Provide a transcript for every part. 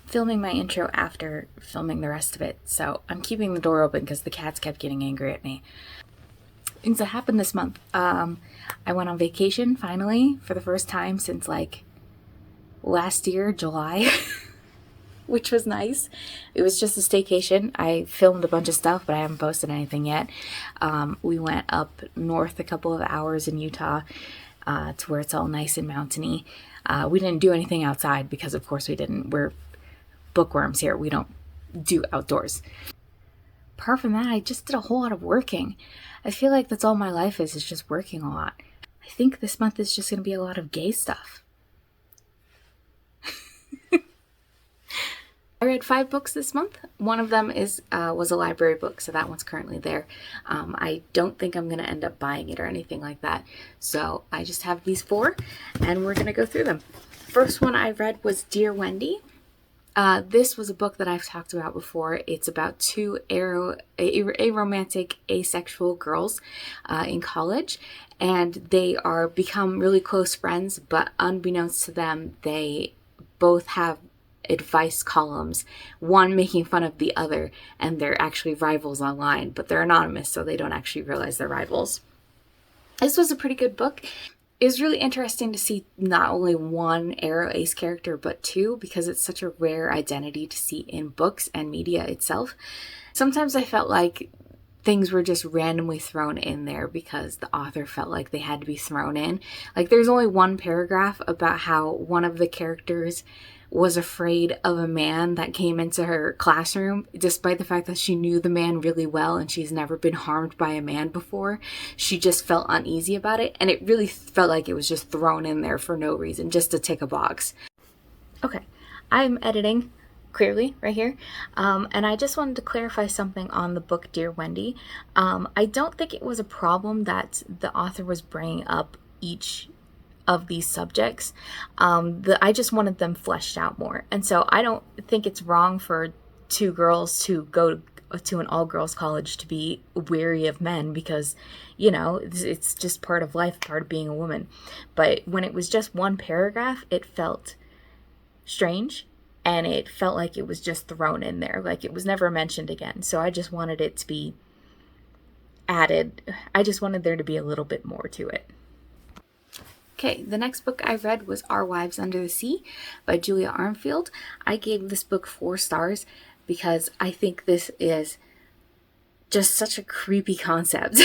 filming my intro after filming the rest of it, so I'm keeping the door open because the cats kept getting angry at me. Things that happened this month. I went on vacation finally for the first time since like last year, July, which was nice. It was just a staycation. I filmed a bunch of stuff, but I haven't posted anything yet. We went up north a couple of hours in Utah to where it's all nice and mountainy. We didn't do anything outside because of course we didn't. We're bookworms here. We don't do outdoors. Apart from that, I just did a whole lot of working. I feel like that's all my life is just working a lot. I think this month is just going to be a lot of gay stuff. I read 5 books this month. One of them was a library book, so that one's currently there. I don't think I'm going to end up buying it or anything like that. So I just have these 4, and we're going to go through them. First one I read was Dear Wendy. This was a book that I've talked about before. It's about 2 aromantic asexual girls in college, and they are become really close friends, but unbeknownst to them, they both have advice columns, one making fun of the other, and they're actually rivals online, but they're anonymous, so they don't actually realize they're rivals. This was a pretty good book. It was really interesting to see not only one aro ace character, but 2, because it's such a rare identity to see in books and media itself. Sometimes I felt like things were just randomly thrown in there because the author felt like they had to be thrown in. Like there's only one paragraph about how one of the characters was afraid of a man that came into her classroom, despite the fact that she knew the man really well and she's never been harmed by a man before. She just felt uneasy about it, and it really felt like it was just thrown in there for no reason, just to tick a box. Okay, I'm editing, clearly, right here, and I just wanted to clarify something on the book Dear Wendy. I don't think it was a problem that the author was bringing up each of these subjects. I just wanted them fleshed out more. And so I don't think it's wrong for 2 girls to go to an all-girls college to be wary of men because, you know, it's just part of life, part of being a woman. But when it was just one paragraph, it felt strange, and it felt like it was just thrown in there, like it was never mentioned again. So I just wanted it to be added. I just wanted there to be a little bit more to it. Okay, the next book I read was Our Wives Under the Sea by Julia Armfield. I gave this book 4 stars because I think this is just such a creepy concept.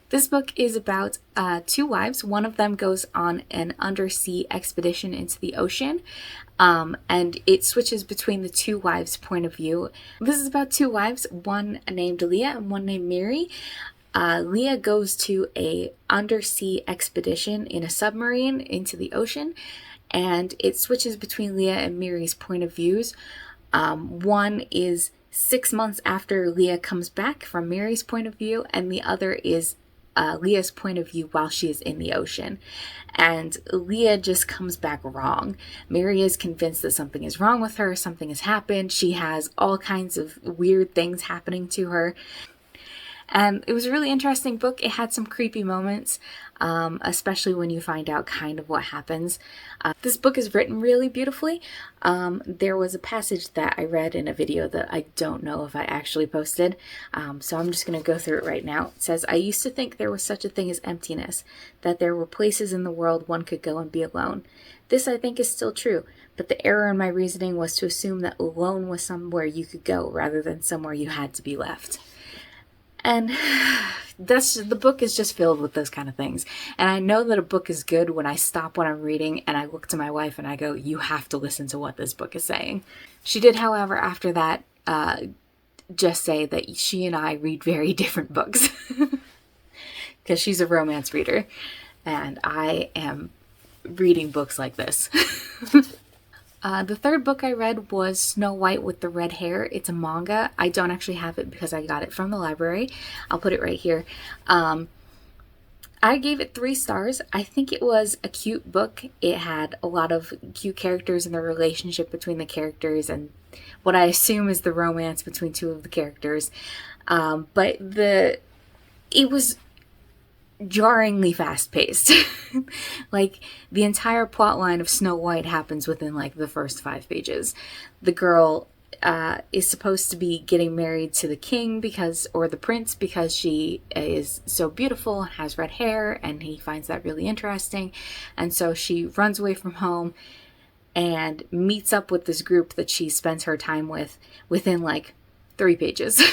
This book is about 2 wives. One of them goes on an undersea expedition into the ocean, and it switches between the 2 wives' point of view. This is about 2 wives, one named Leah and one named Mary. Leah goes to a undersea expedition in a submarine into the ocean, and it switches between Leah and Mary's point of views. One is 6 months after Leah comes back from Mary's point of view, and the other is Leah's point of view while she is in the ocean. And Leah just comes back wrong. Mary is convinced that something is wrong with her, something has happened. She has all kinds of weird things happening to her. And it was a really interesting book. It had some creepy moments, especially when you find out kind of what happens. This book is written really beautifully. There was a passage that I read in a video that I don't know if I actually posted, so I'm just going to go through it right now. It says, I used to think there was such a thing as emptiness, that there were places in the world one could go and be alone. This, I think, is still true, but the error in my reasoning was to assume that alone was somewhere you could go rather than somewhere you had to be left. And the book is just filled with those kind of things. And I know that a book is good when I stop what I'm reading and I look to my wife and I go, you have to listen to what this book is saying. She did, however, after that, just say that she and I read very different books. Because she's a romance reader and I am reading books like this. The third book I read was Snow White with the Red Hair. It's a manga. I don't actually have it because I got it from the library. I'll put it right here. I gave it 3 stars. I think it was a cute book. It had a lot of cute characters and the relationship between the characters and what I assume is the romance between 2 of the characters. But it was jarringly fast-paced. Like, the entire plot line of Snow White happens within like the first 5 pages. The girl is supposed to be getting married to the king or the prince, because she is so beautiful and has red hair, and he finds that really interesting. And so she runs away from home and meets up with this group that she spends her time with within like 3 pages.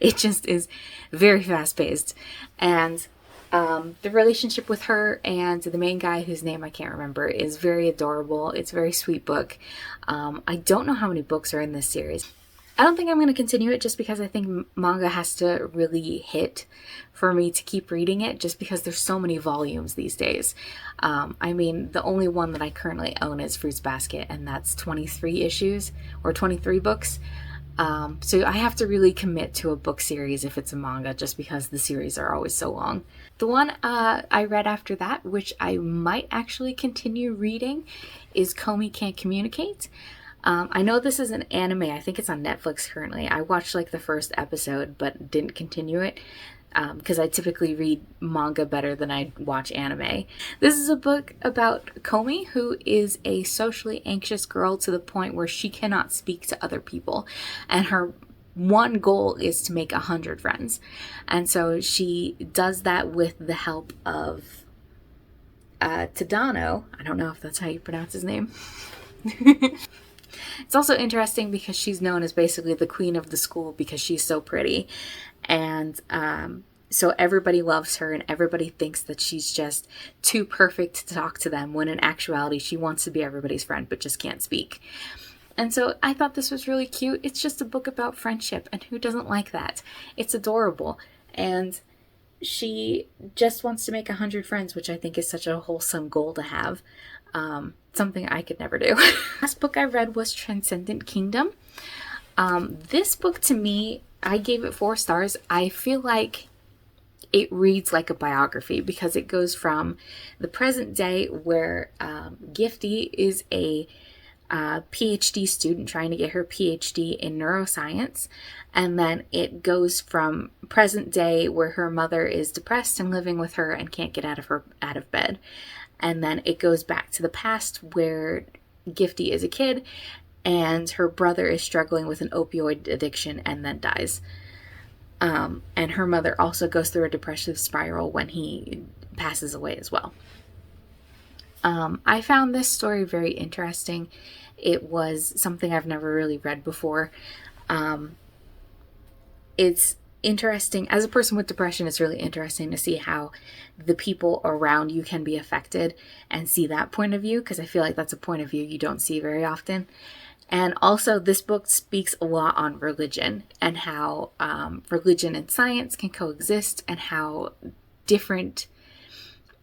It just is very fast paced. And the relationship with her and the main guy, whose name I can't remember, is very adorable. It's a very sweet book. I don't know how many books are in this series. I don't think I'm going to continue it, just because I think manga has to really hit for me to keep reading it, just because there's so many volumes these days. I mean, the only one that I currently own is Fruits Basket, and that's 23 issues or 23 books. So I have to really commit to a book series if it's a manga, just because the series are always so long. The one I read after that, which I might actually continue reading, is Komi Can't Communicate. I know this is an anime. I think it's on Netflix currently. I watched like the first episode but didn't continue it, because I typically read manga better than I watch anime. This is a book about Komi, who is a socially anxious girl to the point where she cannot speak to other people, and her one goal is to make 100 friends. And so she does that with the help of Tadano. I don't know if that's how you pronounce his name. It's also interesting because she's known as basically the queen of the school because she's so pretty. And so everybody loves her, and everybody thinks that she's just too perfect to talk to them, when in actuality she wants to be everybody's friend but just can't speak. And so I thought this was really cute. It's just a book about friendship, and who doesn't like that? It's adorable. And she just wants to make 100 friends, which I think is such a wholesome goal to have. Something I could never do. Last book I read was Transcendent Kingdom. This book, to me, I gave it 4 stars. I feel like it reads like a biography, because it goes from the present day, where Gifty is a PhD student trying to get her PhD in neuroscience, and then it goes from present day, where her mother is depressed and living with her and can't get out of bed, and then it goes back to the past, where Gifty is a kid and her brother is struggling with an opioid addiction and then dies. And her mother also goes through a depressive spiral when he passes away as well. I found this story very interesting. It was something I've never really read before. It's interesting. As a person with depression, it's really interesting to see how the people around you can be affected and see that point of view, because I feel like that's a point of view you don't see very often. And also, this book speaks a lot on religion, and how religion and science can coexist, and how different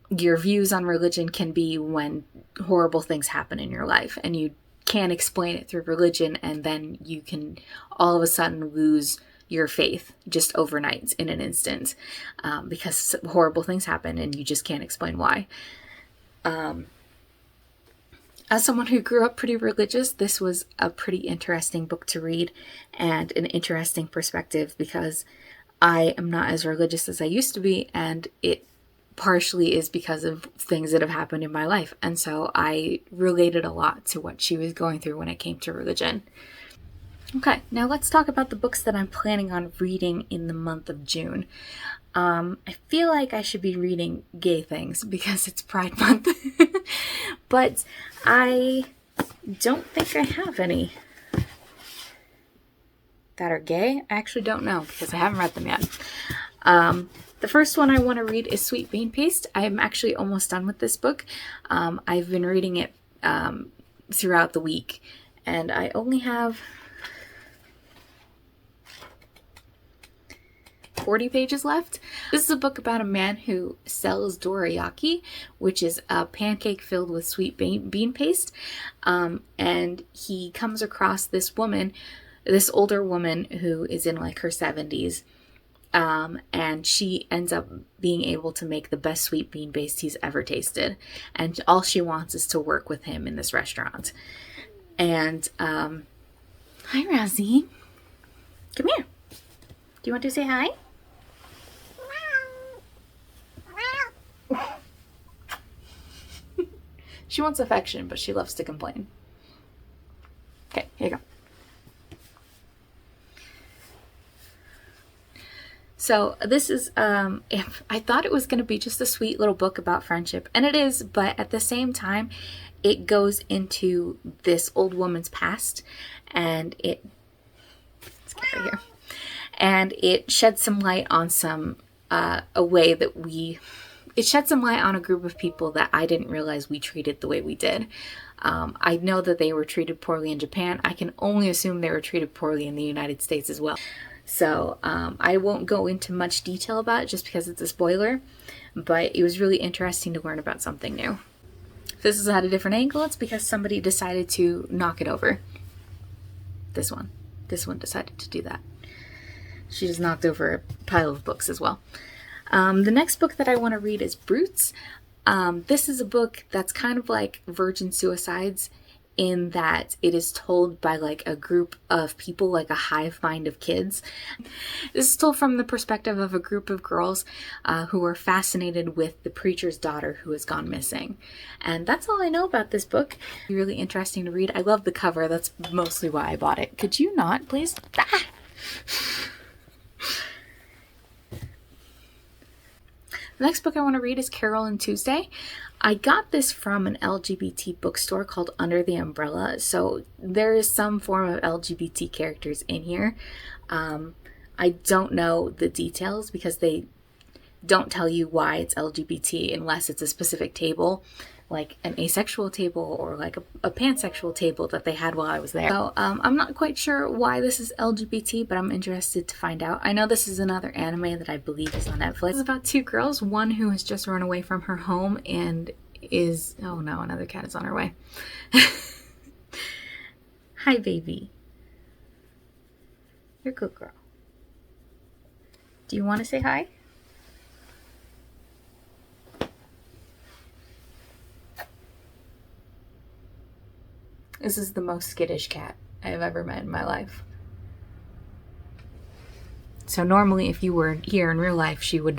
your views on religion can be when horrible things happen in your life, and you can't explain it through religion, and then you can all of a sudden lose your faith just overnight in an instant, because horrible things happen and you just can't explain why. As someone who grew up pretty religious, this was a pretty interesting book to read, and an interesting perspective, because I am not as religious as I used to be, and it partially is because of things that have happened in my life. And so I related a lot to what she was going through when it came to religion. Okay, now let's talk about the books that I'm planning on reading in the month of June. I feel like I should be reading gay things because it's Pride Month, but I don't think I have any that are gay. I actually don't know, because I haven't read them yet. The first one I want to read is Sweet Bean Paste. I'm actually almost done with this book. I've been reading it throughout the week, and I only have 40 pages left. This is a book about a man who sells dorayaki, which is a pancake filled with sweet bean paste. And he comes across this older woman who is in like her 70s. And she ends up being able to make the best sweet bean paste he's ever tasted. And all she wants is to work with him in this restaurant. And, hi, Rosie. Come here. Do you want to say hi? She wants affection, but she loves to complain. Okay, here you go. So this is, if I thought it was going to be just a sweet little book about friendship, and it is, but at the same time, it goes into this old woman's past, and let's get right here, and it sheds some light on it shed some light on a group of people that I didn't realize we treated the way we did. I know that they were treated poorly in Japan. I can only assume they were treated poorly in the United States as well. So I won't go into much detail about it just because it's a spoiler, but it was really interesting to learn about something new. If this is at a different angle, it's because somebody decided to knock it over. This one decided to do that. She just knocked over a pile of books as well. The next book that I want to read is Brutes. This is a book that's kind of like Virgin Suicides, in that it is told by like a group of people, like a hive mind of kids. This is told from the perspective of a group of girls who are fascinated with the preacher's daughter who has gone missing. And that's all I know about this book. Really interesting to read. I love the cover. That's mostly why I bought it. Could you not, please? Ah! The next book I want to read is Carol and Tuesday. I got this from an LGBT bookstore called Under the Umbrella, so there is some form of LGBT characters in here. I don't know the details because they don't tell you why it's LGBT unless it's a specific table, like an asexual table or like a pansexual table that they had while I was there. So I'm not quite sure why this is LGBT, but I'm interested to find out. I know this is another anime that I believe is on Netflix. It's about two girls, one who has just run away from her home and is, oh no, another cat is on her way. Hi, baby. You're a good girl. Do you want to say hi? This is the most skittish cat I have ever met in my life. So normally if you were here in real life, she would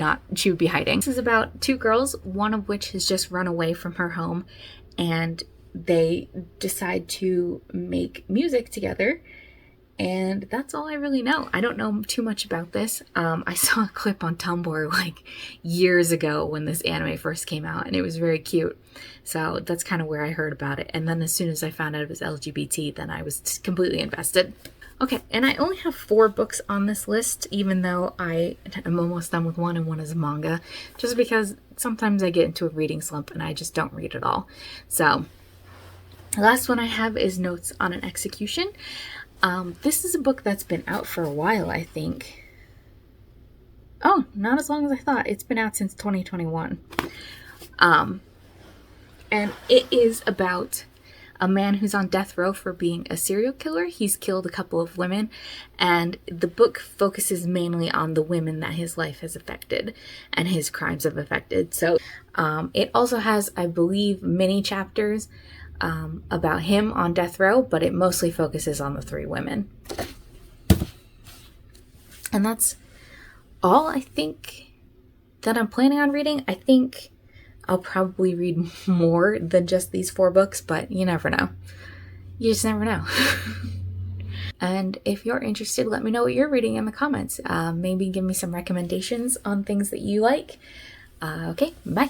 be hiding. This is about two girls, one of which has just run away from her home, and they decide to make music together. And that's all I really know. I don't know too much about this. I saw a clip on Tumblr like years ago when this anime first came out, and it was very cute. So that's kind of where I heard about it. And then as soon as I found out it was LGBT, then I was completely invested. Okay, and I only have 4 books on this list, even though I am almost done with one and one is a manga, just because sometimes I get into a reading slump and I just don't read at all. So the last one I have is Notes on an Execution. This is a book that's been out for a while, I think. Oh, not as long as I thought. It's been out since 2021. And it is about a man who's on death row for being a serial killer. He's killed a couple of women, and the book focuses mainly on the women that his life has affected and his crimes have affected. So it also has, I believe, mini chapters about him on death row, but it mostly focuses on the 3 women. And that's all I think that I'm planning on reading. I think I'll probably read more than just these 4 books, but you never know. You just never know. And if you're interested, let me know what you're reading in the comments. Maybe give me some recommendations on things that you like. Okay, bye.